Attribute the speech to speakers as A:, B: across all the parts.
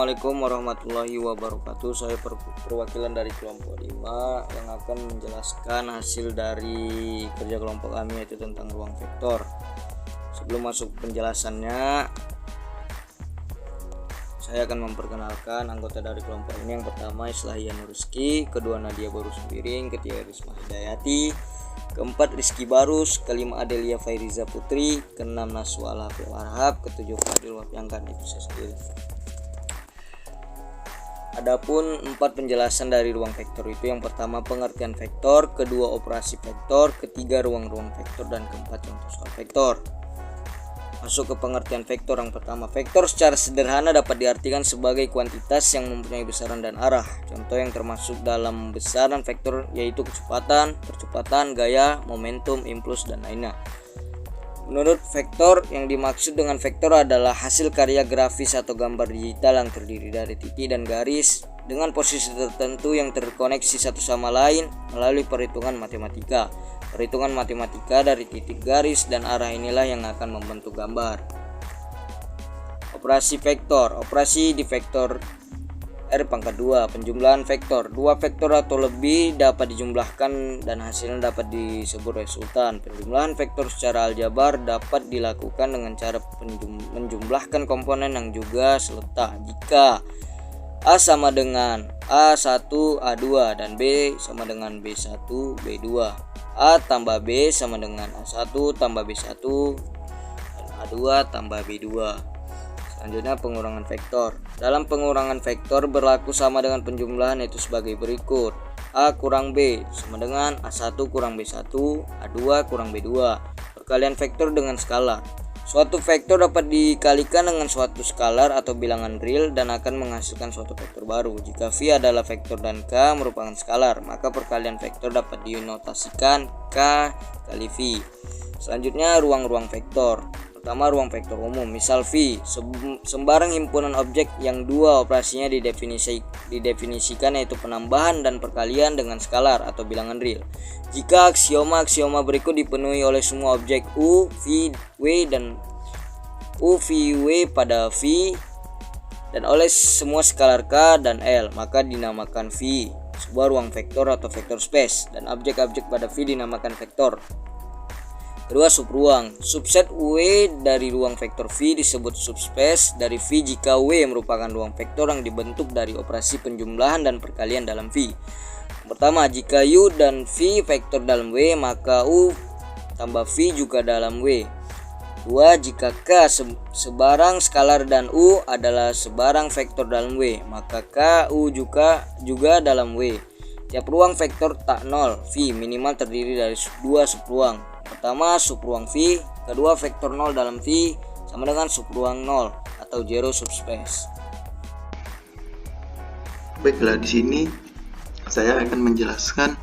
A: Assalamualaikum warahmatullahi wabarakatuh. Saya perwakilan dari kelompok 5 yang akan menjelaskan hasil dari kerja kelompok kami, yaitu tentang ruang vektor. Sebelum masuk penjelasannya, saya akan memperkenalkan anggota dari kelompok ini. Yang pertama Islahian Nurski, kedua Nadia Barus Biring, ketiga Risma Hidayati, keempat Rizky Barus, kelima Adelia Fairiza Putri, keenam Naswala Warhab, ketujuh Fadil Wapiangkan. Itu saya sendiri. Adapun 4 penjelasan dari ruang vektor itu: yang pertama pengertian vektor, kedua operasi vektor, ketiga ruang-ruang vektor, dan keempat contoh soal vektor. Masuk ke pengertian vektor. Yang pertama, vektor secara sederhana dapat diartikan sebagai kuantitas yang mempunyai besaran dan arah. Contoh yang termasuk dalam besaran vektor yaitu kecepatan, percepatan, gaya, momentum, impuls, dan lainnya. Menurut vektor, yang dimaksud dengan vektor adalah hasil karya grafis atau gambar digital yang terdiri dari titik dan garis dengan posisi tertentu yang terkoneksi satu sama lain melalui perhitungan matematika. Perhitungan matematika dari titik, garis, dan arah inilah yang akan membentuk gambar. Operasi vektor. Operasi di vektor R⁻², penjumlahan vektor. Dua vektor atau lebih dapat dijumlahkan dan hasilnya dapat disebut resultan. Penjumlahan vektor secara aljabar dapat dilakukan dengan cara menjumlahkan komponen yang juga seletak. Jika A sama dengan A1 A2 dan B sama dengan B1 B2, A tambah B sama dengan A1 tambah B1 dan A2 tambah B2. Selanjutnya pengurangan vektor. Dalam pengurangan vektor berlaku sama dengan penjumlahan, yaitu sebagai berikut: A kurang B sama dengan A1 kurang B1, A2 kurang B2. Perkalian vektor dengan skalar. Suatu vektor dapat dikalikan dengan suatu skalar atau bilangan real dan akan menghasilkan suatu vektor baru. Jika V adalah vektor dan K merupakan skalar, maka perkalian vektor dapat dinotasikan K kali V. Selanjutnya ruang-ruang vektor. Pertama, ruang vektor umum. Misal V, sembarang himpunan objek yang dua operasinya didefinisikan, yaitu penambahan dan perkalian dengan skalar atau bilangan real. Jika aksioma berikut dipenuhi oleh semua objek U, V, W dan U, V, W pada V dan oleh semua skalar K dan L, maka dinamakan V sebuah ruang vektor atau vektor space, dan objek-objek pada V dinamakan vektor. Kedua, subruang. Subset W dari ruang vektor V disebut subspace dari V jika W merupakan ruang vektor yang dibentuk dari operasi penjumlahan dan perkalian dalam V. Pertama, jika U dan V vektor dalam W, maka U tambah V juga dalam W. Dua, jika K sebarang skalar dan U adalah sebarang vektor dalam W, maka K, U juga dalam W. Tiap ruang vektor tak nol V minimal terdiri dari dua subruang. Pertama, subruang V, kedua vektor 0 dalam V sama dengan subruang 0 atau zero subspace.
B: Baiklah, di sini saya akan menjelaskan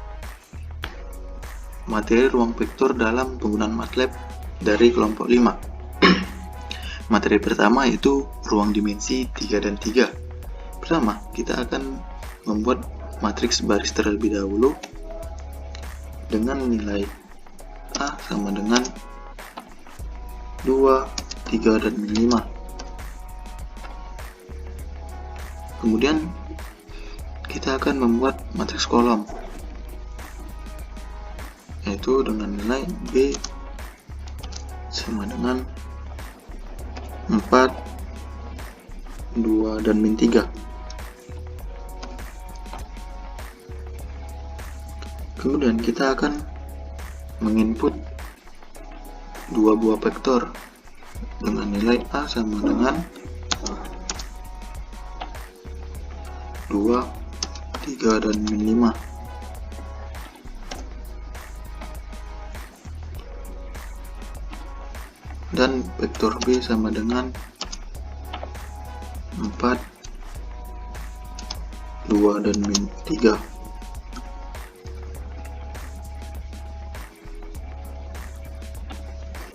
B: materi ruang vektor dalam penggunaan MATLAB dari kelompok 5. Materi pertama yaitu ruang dimensi 3 dan 3. Pertama, kita akan membuat matriks baris terlebih dahulu dengan nilai A sama dengan 2, 3, dan 5. Kemudian kita akan membuat matriks kolom, yaitu dengan nilai B sama dengan 4, 2, dan min 3. Kemudian kita akan menginput dua buah vektor dengan nilai A sama dengan 2, 3, dan min 5. Dan vektor B sama dengan 4, 2, dan min 3.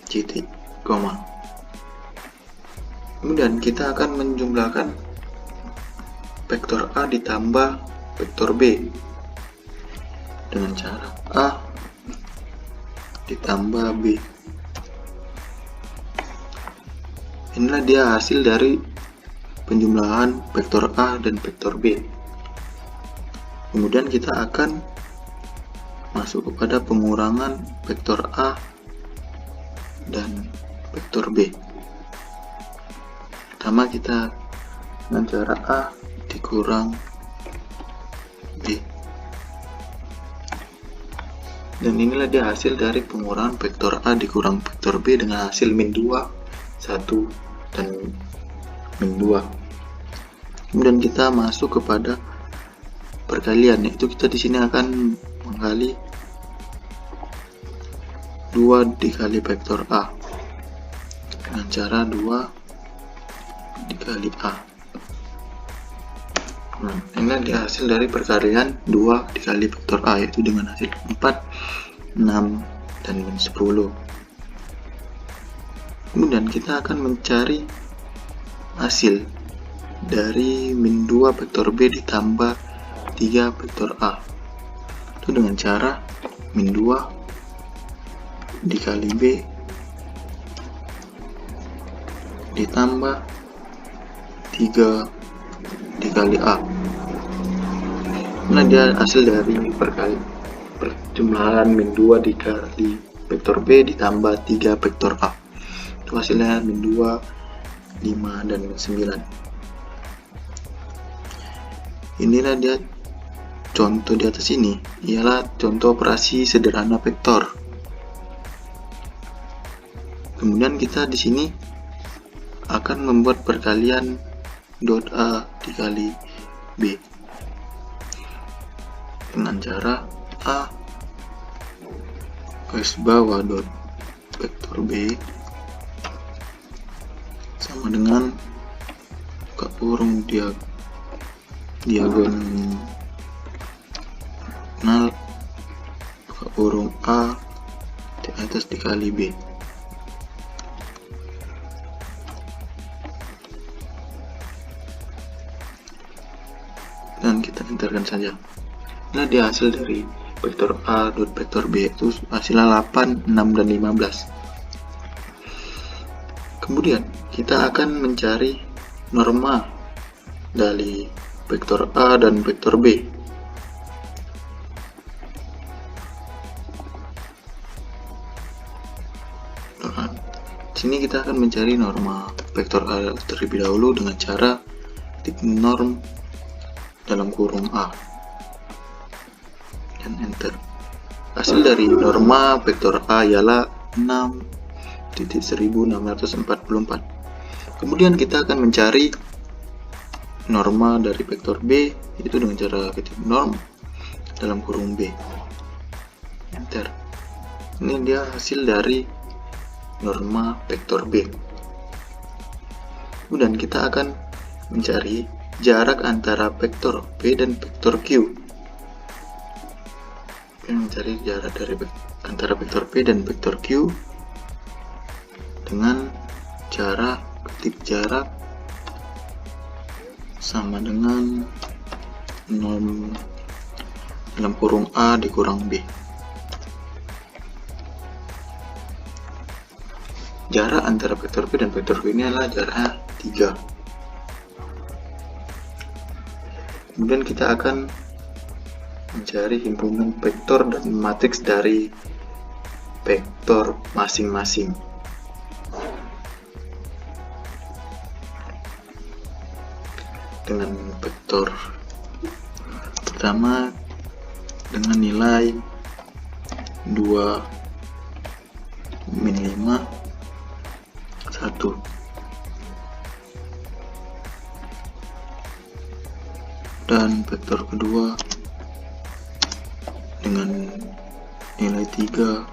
B: Titik, koma. Kemudian kita akan menjumlahkan vektor A ditambah vektor B dengan cara A ditambah B. Inilah dia hasil dari penjumlahan vektor A dan vektor B. Kemudian kita akan masuk kepada pengurangan vektor A dan vektor B. Pertama kita dengan cara A dikurang B. Dan inilah dia hasil dari pengurangan vektor A dikurang vektor B dengan hasil min 2, 1, dan min 2. Kemudian kita masuk kepada perkalian, yaitu kita di sini akan mengkali 2 dikali vektor A dengan cara 2 dikali A. Nah, ini dia hasil dari perkalian 2 dikali vektor A, yaitu dengan hasil 4, 6, dan min 10. Kemudian kita akan mencari hasil dari min 2 vektor B ditambah 3 vektor A, itu dengan cara min 2 dikali B ditambah 3 dikali A. Nah, dia hasil dari perjumlahan min 2 dikali vektor B ditambah 3 vektor A. Itu hasilnya min 2, 5, dan min 9. Inilah dia contoh di atas ini, ialah contoh operasi sederhana vektor. Kemudian kita di sini akan membuat perkalian dot A dikali B dengan cara A garis bawah dot vektor B sama dengan buka kurung diagonal buka kurung A di atas dikali B. Dan kita enterkan saja. Nah, dia hasil dari vektor A dot vektor B itu hasilnya 8, 6, dan 15. Kemudian kita akan mencari norma dari vektor A dan vektor B. Nah, sini kita akan mencari norma vektor A terlebih dahulu dengan cara ketik norm dalam kurung A dan enter. Hasil dari norma vektor A ialah 6.1644. Kemudian kita akan mencari norma dari vektor B, itu dengan cara ketik norm dalam kurung B, enter. Ini dia hasil dari norma vektor B. Kemudian kita akan mencari jarak antara vektor B dan vektor Q. Kita mencari jarak dari antara vektor B dan vektor Q dengan cara ketik jarak sama dengan norm dalam kurung A dikurang B. Jarak antara vektor B dan vektor Q ini adalah jaraknya 3. Kemudian kita akan mencari himpunan vektor dan matriks dari vektor masing-masing. Dengan vektor pertama dengan nilai 2, min 5, 1. Dan vektor kedua dengan nilai 3,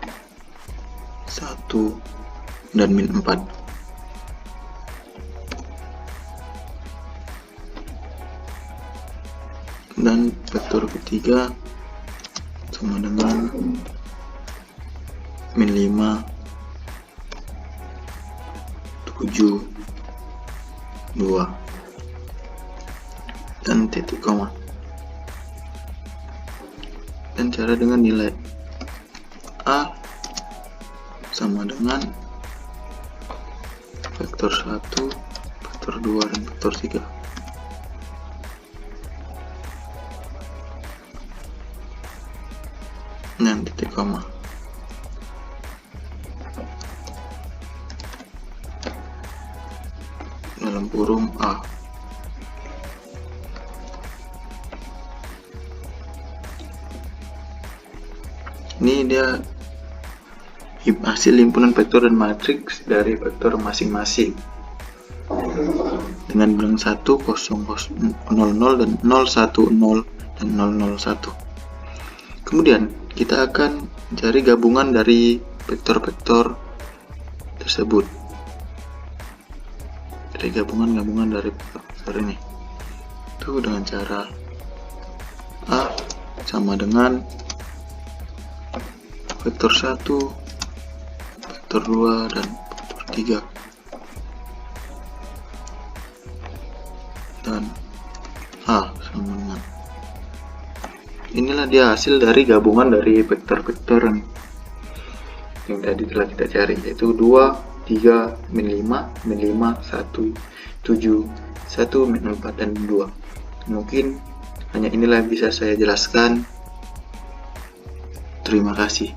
B: 1, dan min 4. Dan vektor ketiga sama dengan min 5, 7, 2. Dan titik koma, dan cara dengan nilai A sama dengan vektor 1, vektor 2 dan vektor 3. Dan titik koma. Dalam kurung A. Ini dia hasil himpunan vektor dan matriks dari vektor masing-masing dengan bilang 1, 0, 0, dan 0, 1, 0, dan 0, 0, 1. Kemudian kita akan cari gabungan dari vektor-vektor tersebut. Dari gabungan dari vektor ini itu dengan cara A sama dengan vektor 1, vektor 2, dan vektor 3, dan A sama dengan. Inilah dia hasil dari gabungan dari vektor-vektor yang tadi telah kita cari, yaitu 2, 3, min 5, min 5, 1, 7, 1, min 4, dan 2. Mungkin hanya inilah yang bisa saya jelaskan. Terima kasih.